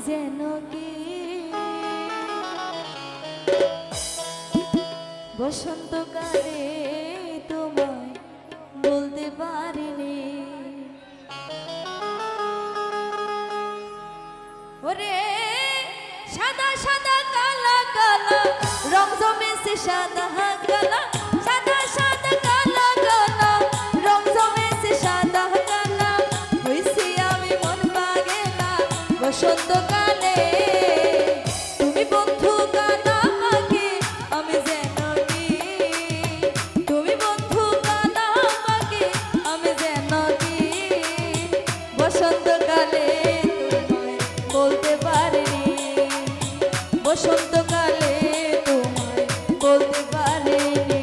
যেন কি বসন্তকালে তোমায় বলতে পারিনি। ওরে সাদা সাদা কালা কালা রং জমেছে সাদা কালা, সাদা সাদা কালা কালা রং জমেছে সাদা কালা, হইছি আমি মন পাগেলা বসন্তকালে। তুমি বন্ধু কানা পাখি আমি যেন কি, তুমি বন্ধু কানা পাখি আমি যেন কি, বসন্তকালে তোমায় বলতে পারিনি, বসন্তকালে তোমায় বলতে পারিনি।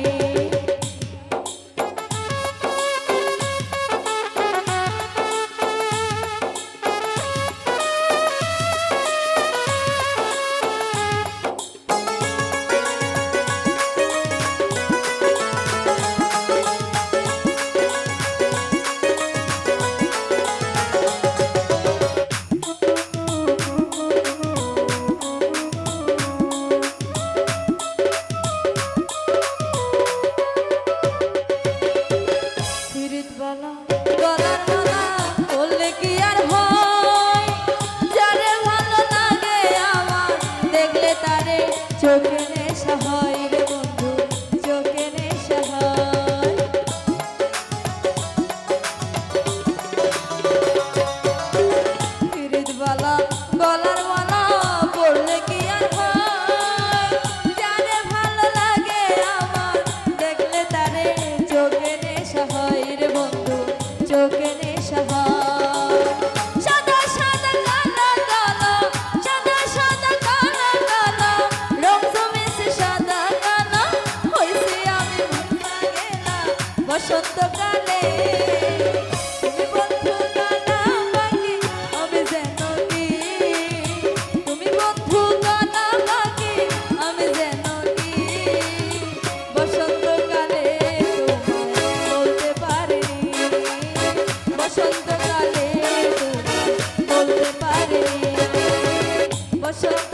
গলার মালা বললে কি আর হয়, যারে ভালো লাগে আমার দেখলে তারে চোখে নেশা হয় রে বন্ধু, চোখে নেশা হয়। ফিরিতবালা গলার মালা বললে কি আর হয়, যারে ভালো লাগে আমার দেখলে তারে চোখে নেশা হয় রে বন্ধু, চোখে নেশা হয়। সাদা সাদা কালা কালা, সাদা সাদা কালা কালা রং জমেছে সাদা কালা, হইছি আমি মন পাগেলা বসন্তকালে। তুমি বন্ধু কানা পাখি আমি যেন কি, তুমি বন্ধু কানা পাখি আমি যেন কি, বসন্তকালে তোমায় বলতে পারিনি, বসন্তকালে তোমায় বলতে পারিনি, বসন্ত